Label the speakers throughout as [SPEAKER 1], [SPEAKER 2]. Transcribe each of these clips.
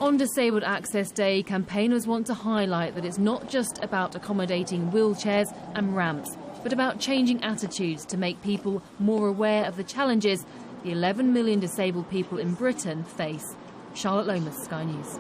[SPEAKER 1] On Disabled Access Day, campaigners want to highlight that it's not just about accommodating wheelchairs and ramps, but about changing attitudes to make people more aware of the challenges the 11 million disabled people in Britain face. Charlotte Lomas, Sky News.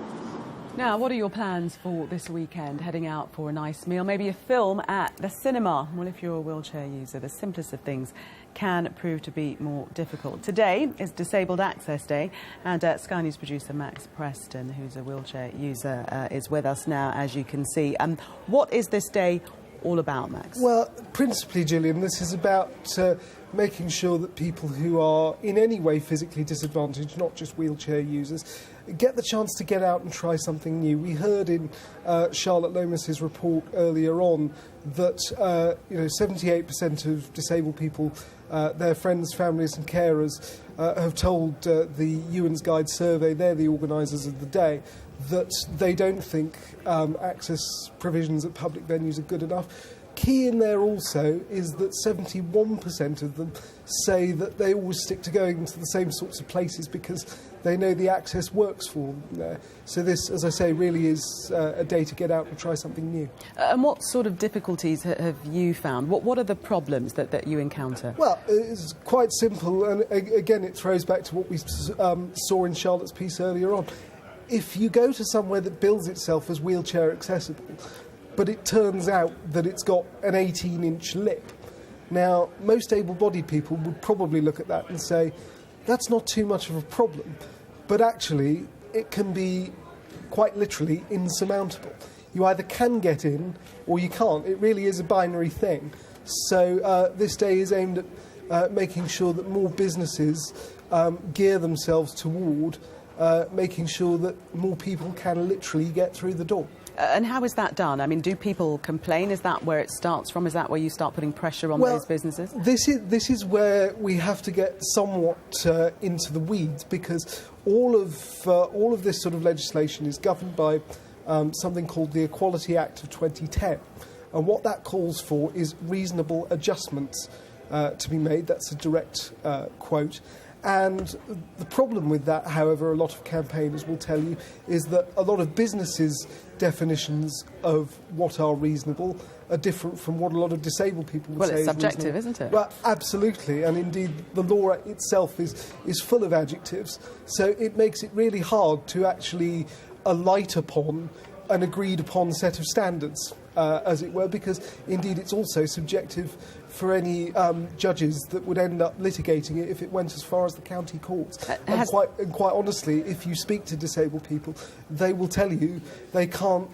[SPEAKER 2] Now, what are your plans for this weekend? Heading out for a nice meal, maybe a film at the cinema? Well, if you're a wheelchair user, the simplest of things can prove to be more difficult. Today is Disabled Access Day, and Sky News producer Max Preston, who's a wheelchair user, is with us now, as you can see. What is this day all about, Max?
[SPEAKER 3] Well, principally, Gillian, this is about making sure that people who are in any way physically disadvantaged, not just wheelchair users, get the chance to get out and try something new. We heard in Charlotte Lomas's report earlier on that 78% of disabled people, their friends, families and carers, have told the Ewan's Guide survey, they're the organisers of the day, that they don't think access provisions at public venues are good enough. Key in there also is that 71% of them say that they always stick to going to the same sorts of places because they know the access works for them there. So this, as I say, really is a day to get out and try something new.
[SPEAKER 2] And what sort of difficulties have you found? What are the problems that you encounter?
[SPEAKER 3] Well, it's quite simple, and again it throws back to what we saw in Charlotte's piece earlier on. If you go to somewhere that bills itself as wheelchair accessible, but it turns out that it's got an 18-inch lip. Now, most able-bodied people would probably look at that and say, that's not too much of a problem, but actually it can be quite literally insurmountable. You either can get in or you can't. It really is a binary thing. So this day is aimed at making sure that more businesses gear themselves toward making sure that more people can literally get through the door.
[SPEAKER 2] And how is that done? I mean, do people complain? Is that where it starts from? Is that where you start putting pressure on those businesses?
[SPEAKER 3] This is where we have to get somewhat into the weeds, because all of this sort of legislation is governed by something called the Equality Act of 2010. And what that calls for is reasonable adjustments to be made. That's a direct quote. And the problem with that, however, a lot of campaigners will tell you, is that a lot of businesses' definitions of what are reasonable are different from what a lot of disabled people would say is
[SPEAKER 2] subjective,
[SPEAKER 3] reasonable.
[SPEAKER 2] Isn't it?
[SPEAKER 3] Well, absolutely, and indeed the law itself is full of adjectives, so it makes it really hard to actually alight upon an agreed-upon set of standards, as it were, because indeed it's also subjective for any judges that would end up litigating it if it went as far as the county courts. And quite honestly, if you speak to disabled people, they will tell you they can't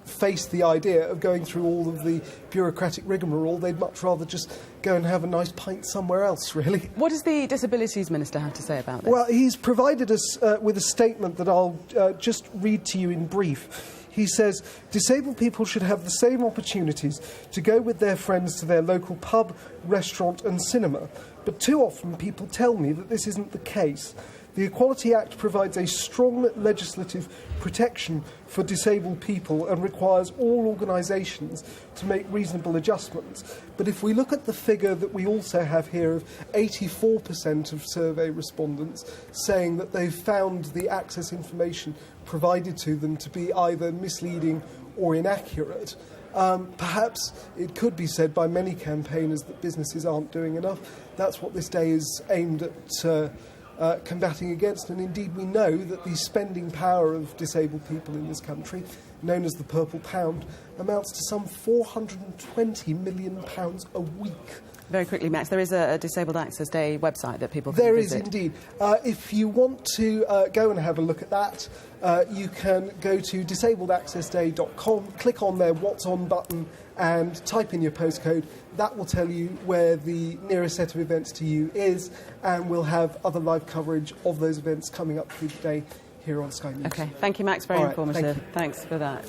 [SPEAKER 3] face the idea of going through all of the bureaucratic rigmarole. They'd much rather just go and have a nice pint somewhere else, really.
[SPEAKER 2] What does the Disabilities Minister have to say about this?
[SPEAKER 3] Well, he's provided us with a statement that I'll just read to you in brief. He says, disabled people should have the same opportunities to go with their friends to their local pub, restaurant and cinema. But too often people tell me that this isn't the case. The Equality Act provides a strong legislative protection for disabled people and requires all organisations to make reasonable adjustments. But if we look at the figure that we also have here of 84% of survey respondents saying that they've found the access information provided to them to be either misleading or inaccurate, perhaps it could be said by many campaigners that businesses aren't doing enough. That's what this day is aimed at combating against, and indeed we know that the spending power of disabled people in this country, known as the Purple Pound, amounts to some £420 million a week.
[SPEAKER 2] Very quickly, Max, there is a Disabled Access Day website that people can
[SPEAKER 3] visit. There
[SPEAKER 2] is
[SPEAKER 3] indeed. If you want to go and have a look at that, you can go to disabledaccessday.com, click on their What's On button and type in your postcode. That will tell you where the nearest set of events to you is, and we'll have other live coverage of those events coming up through the day here on Sky News.
[SPEAKER 2] OK, thank you, Max. Very informative.
[SPEAKER 3] Thank you.
[SPEAKER 2] Thanks for that.